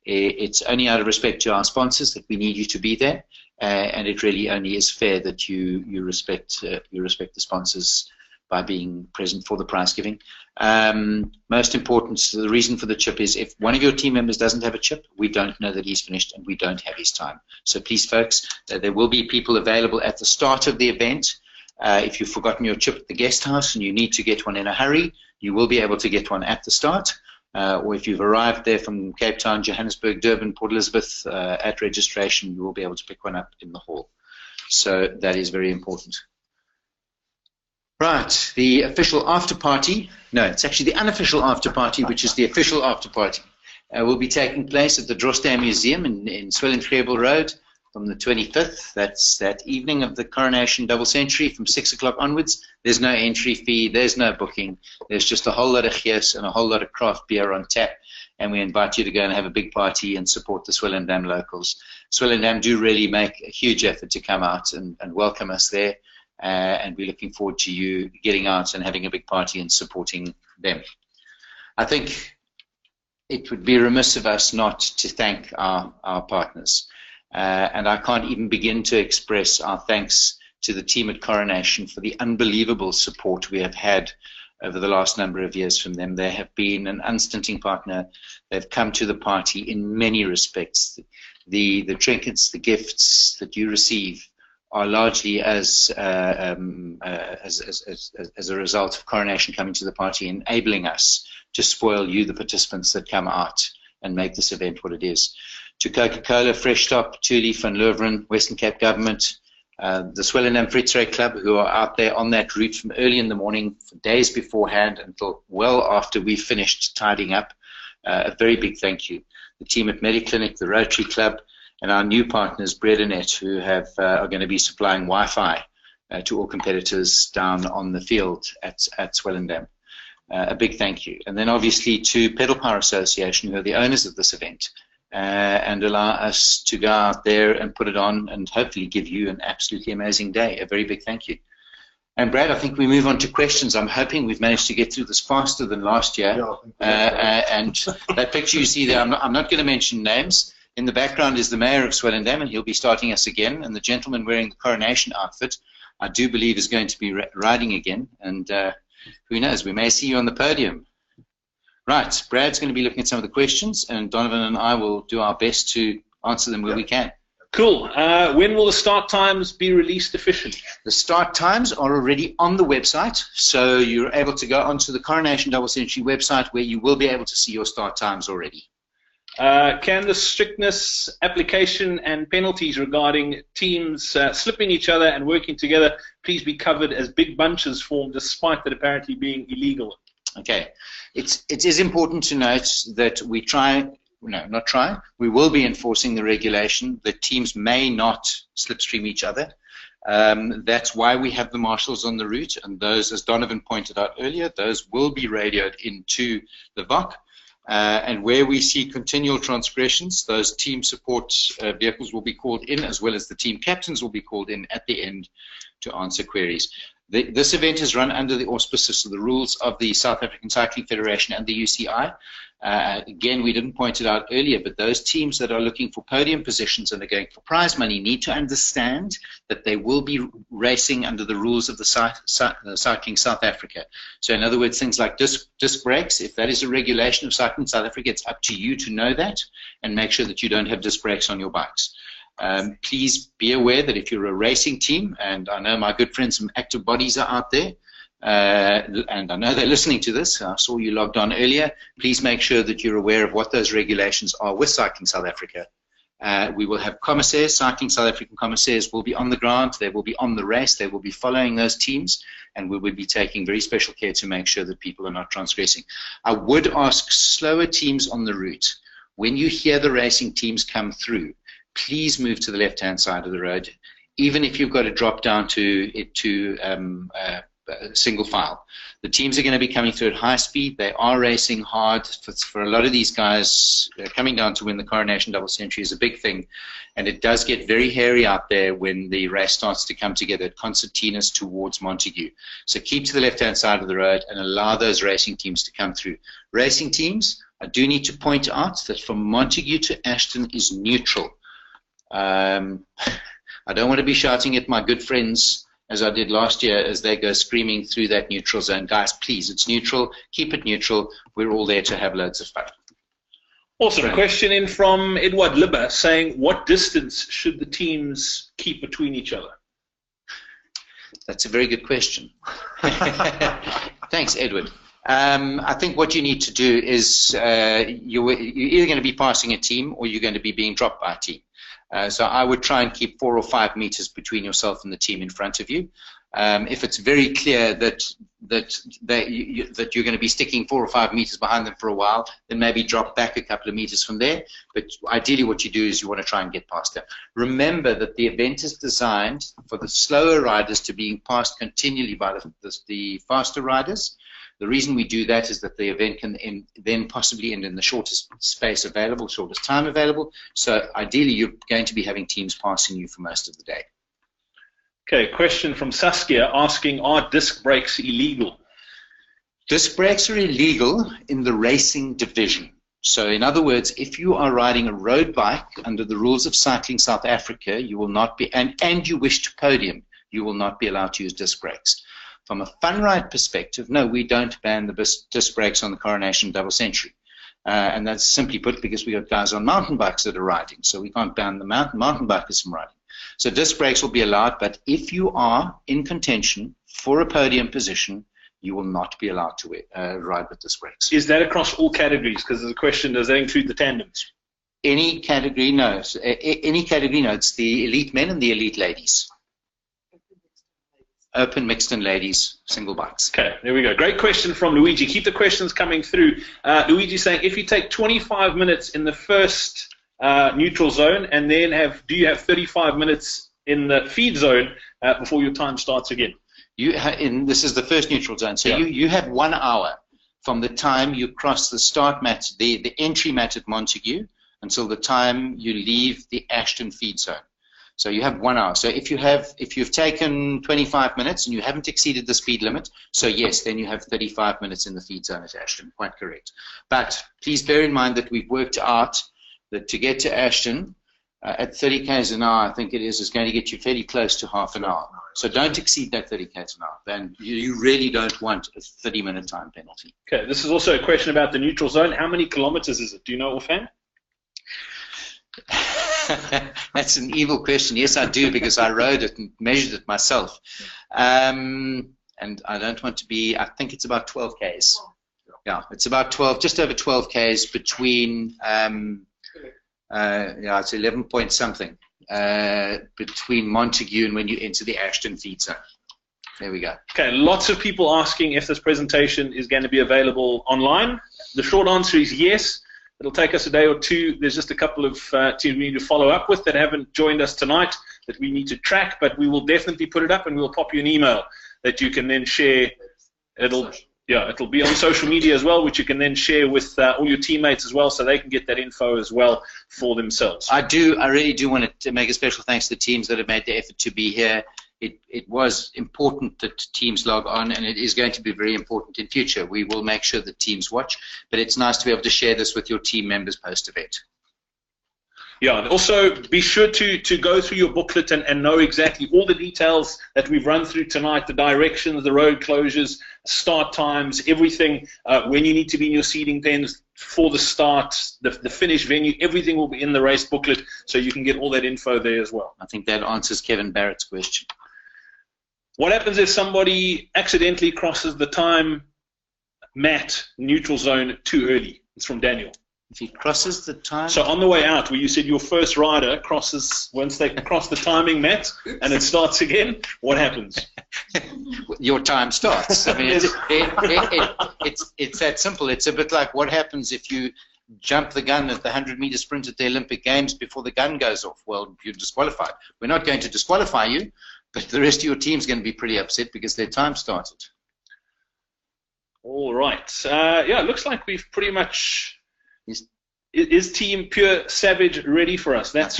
It's only out of respect to our sponsors that we need you to be there, and it really only is fair that you respect the sponsors by being present for the prize giving. Most important, the reason for the chip is if one of your team members doesn't have a chip, we don't know that he's finished and we don't have his time. So please, folks, there will be people available at the start of the event. If you've forgotten your chip at the guest house and you need to get one in a hurry, you will be able to get one at the start. Or if you've arrived there from Cape Town, Johannesburg, Durban, Port Elizabeth at registration, you will be able to pick one up in the hall. So that is very important. Right, the official after party, no, it's actually the unofficial after party, which is the official after party, will be taking place at the Droste Museum in Swellendam Road from the 25th. That's that evening of the Coronation Double Century from 6 o'clock onwards. There's no entry fee, there's no booking. There's just a whole lot of gears and a whole lot of craft beer on tap. And we invite you to go and have a big party and support the Swellendam locals. Swellendam do really make a huge effort to come out and welcome us there. And we're looking forward to you getting out and having a big party and supporting them. I think it would be remiss of us not to thank our partners. And I can't even begin to express our thanks to the team at Coronation for the unbelievable support we have had over the last number of years from them. They have been an unstinting partner. They've come to the party in many respects. The trinkets, the gifts that you receive are largely as a result of Coronation coming to the party, enabling us to spoil you, the participants that come out and make this event what it is. To Coca-Cola, Fresh Stop, Tulief and Loveren, Western Cape Government, the Swellendam Fritzray Club, who are out there on that route from early in the morning, for days beforehand until well after we finished tidying up. A very big thank you. The team at Mediclinic, the Rotary Club, and our new partners, Breadanet, who are going to be supplying Wi-Fi to all competitors down on the field at Swellendam. A big thank you. And then obviously to Pedal Power Association, who are the owners of this event, and allow us to go out there and put it on and hopefully give you an absolutely amazing day. A very big thank you. And Brad, I think we move on to questions. I'm hoping we've managed to get through this faster than last year. Yeah, and that picture you see there, I'm not going to mention names. In the background is the mayor of Swellendam, and he'll be starting us again. And the gentleman wearing the Coronation outfit, I do believe, is going to be riding again. And who knows, we may see you on the podium. Right, Brad's going to be looking at some of the questions, and Donovan and I will do our best to answer them where we can. Cool. When will the start times be released officially? The start times are already on the website, so you're able to go onto the Coronation Double Century website where you will be able to see your start times already. Can the strictness, application, and penalties regarding teams slipping each other and working together please be covered as big bunches form, despite that apparently being illegal? Okay. It is important to note that we we will be enforcing the regulation that teams may not slipstream each other. That's why we have the marshals on the route, and those, as Donovan pointed out earlier, those will be radioed into the VOC. And where we see continual transgressions, those team support vehicles will be called in, as well as the team captains will be called in at the end to answer queries. This event is run under the auspices of the rules of the South African Cycling Federation and the UCI. Again, we didn't point it out earlier, but those teams that are looking for podium positions and are going for prize money need to understand that they will be racing under the rules of the Cycling South Africa. So in other words, things like disc brakes, if that is a regulation of Cycling South Africa, it's up to you to know that and make sure that you don't have disc brakes on your bikes. Please be aware that if you're a racing team, and I know my good friends from Active Bodies are out there, and I know they're listening to this, I saw you logged on earlier, please make sure that you're aware of what those regulations are with Cycling South Africa. We will have commissaires, Cycling South African commissaires will be on the ground, they will be on the race, they will be following those teams, and we will be taking very special care to make sure that people are not transgressing. I would ask slower teams on the route, when you hear the racing teams come through, please move to the left-hand side of the road, even if you've got to drop down to single file. The teams are going to be coming through at high speed. They are racing hard. For a lot of these guys, coming down to win the Coronation Double Century is a big thing, and it does get very hairy out there when the race starts to come together at Concertinas towards Montague. So keep to the left-hand side of the road and allow those racing teams to come through. Racing teams, I do need to point out that from Montague to Ashton is neutral. I don't want to be shouting at my good friends as I did last year as they go screaming through that neutral zone. Guys, please, it's neutral. Keep it neutral. We're all there to have loads of fun. Awesome. Right. Question in from Edward Libber saying, what distance should the teams keep between each other? That's a very good question. Thanks, Edward. I think what you need to do is you're either going to be passing a team or you're going to be being dropped by a team. So I would try and keep 4 or 5 meters between yourself and the team in front of you. If it's very clear that you're going to be sticking 4 or 5 meters behind them for a while, then maybe drop back a couple of meters from there. But ideally what you do is you want to try and get past them. Remember that the event is designed for the slower riders to being passed continually by the faster riders. The reason we do that is that the event can then possibly end in the shortest space available, shortest time available. So ideally, you're going to be having teams passing you for most of the day. Okay, question from Saskia asking, are disc brakes illegal? Disc brakes are illegal in the racing division. So in other words, if you are riding a road bike under the rules of Cycling South Africa, you will not be, and you wish to podium, you will not be allowed to use disc brakes. From a fun ride perspective, no, we don't ban the disc brakes on the Coronation Double Century. And that's simply put because we got guys on mountain bikes that are riding, so we can't ban the mountain bikers from riding. So disc brakes will be allowed, but if you are in contention for a podium position, you will not be allowed to ride with disc brakes. Is that across all categories? Because there's a question, does that include the tandems? Any category, no. Any category, no. It's the elite men and the elite ladies. Open, mixed, and ladies, single bikes. Okay, there we go. Great question from Luigi. Keep the questions coming through. Luigi saying, if you take 25 minutes in the first neutral zone, and then do you have 35 minutes in the feed zone before your time starts again? This is the first neutral zone. So you have 1 hour from the time you cross the start mat, the entry mat at Montague, until the time you leave the ASHTON feed zone. So you have 1 hour. So if you've taken 25 minutes and you haven't exceeded the speed limit, so yes, then you have 35 minutes in the feed zone at ASHTON. Quite correct. But please bear in mind that we've worked out that to get to ASHTON at 30 k's an hour, I think it is going to get you fairly close to half an hour. So don't exceed that 30 k's an hour. Then you really don't want a 30-minute time penalty. Okay. This is also a question about the neutral zone. How many kilometers is it? Do you know offhand? That's an evil question. Yes, I do, because I rode it and measured it myself. And I don't want to be, I think it's about 12 k's. Yeah, it's about 12, just over 12 k's between, it's 11 point something, between Montague and when you enter the ASHTON feed zone. There we go. Okay, lots of people asking if this presentation is going to be available online. The short answer is yes. It'll take us a day or two. There's just a couple of teams we need to follow up with that haven't joined us tonight that we need to track, but we will definitely put it up and we'll pop you an email that you can then share. It'll be on social media as well, which you can then share with all your teammates as well, so they can get that info as well for themselves. I really do want to make a special thanks to the teams that have made the effort to be here. It was important that teams log on, and it is going to be very important in future. We will make sure that teams watch, but it's nice to be able to share this with your team members post-event. Yeah, and also be sure to go through your booklet and know exactly all the details that we've run through tonight, the directions, the road closures, start times, everything, when you need to be in your seeding pens for the start, the finish venue, everything will be in the race booklet, so you can get all that info there as well. I think that answers Kevin Barrett's question. What happens if somebody accidentally crosses the time mat neutral zone too early? It's from Daniel. If he crosses the time... So on the way out, where you said your first rider crosses, once they cross the timing mat and it starts again, what happens? Your time starts. I mean, it's that simple. It's a bit like what happens if you jump the gun at the 100-meter sprint at the Olympic Games before the gun goes off. Well, you're disqualified. We're not going to disqualify you, but the rest of your team's going to be pretty upset because their time started. All right. Yeah, it looks like we've pretty much... Is Team Pure Savage ready for us? That's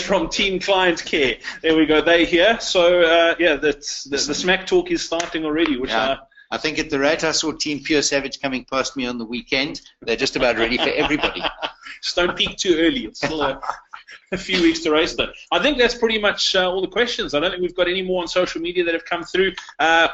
from Team Client Care. There we go. They're here. So, yeah, the smack talk is starting already. Which I think at the rate I saw Team Pure Savage coming past me on the weekend, they're just about ready for everybody. Just don't peak too early. It's still a few weeks to race though. I think that's pretty much all the questions. I don't think we've got any more on social media that have come through.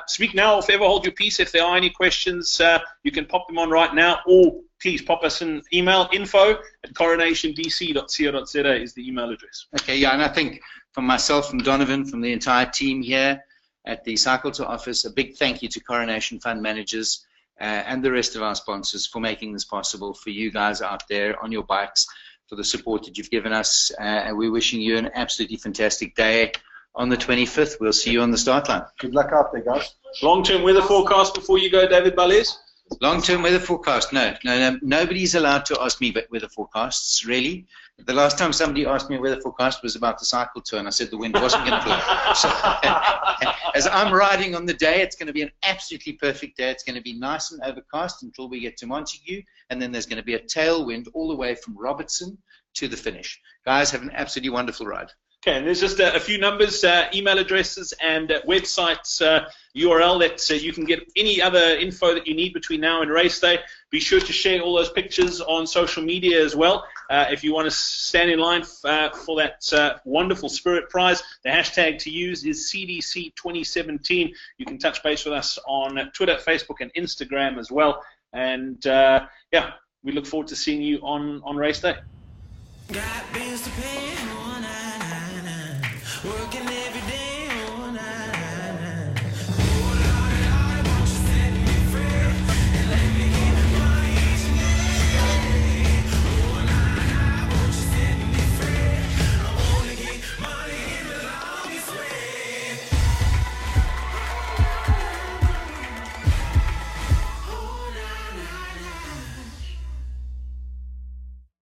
Speak now, if ever hold your peace. If there are any questions, you can pop them on right now, or please pop us an email. info@coronationdc.co.za is the email address. Okay, yeah, and I think from myself, from Donovan, from the entire team here at the Cycle to Office, a big thank you to Coronation Fund Managers and the rest of our sponsors for making this possible, for you guys out there on your bikes, for the support that you've given us, and we're wishing you an absolutely fantastic day on the 25th. We'll see you on the start line. Good luck out there, guys. Long-term weather forecast before you go, David Balez? Long-term weather forecast? No. Nobody's allowed to ask me weather forecasts, really. The last time somebody asked me a weather forecast was about the cycle tour, and I said the wind wasn't going to blow. So, as I'm riding on the day, it's going to be an absolutely perfect day. It's going to be nice and overcast until we get to Montague, and then there's going to be a tailwind all the way from Robertson to the finish. Guys, have an absolutely wonderful ride. Okay, and there's just a few numbers, email addresses, and websites URL that you can get any other info that you need between now and race day. Be sure to share all those pictures on social media as well. If you want to stand in line for that wonderful Spirit Prize, the hashtag to use is CDC2017. You can touch base with us on Twitter, Facebook, and Instagram as well. And yeah, we look forward to seeing you on race day. Got bills to pay.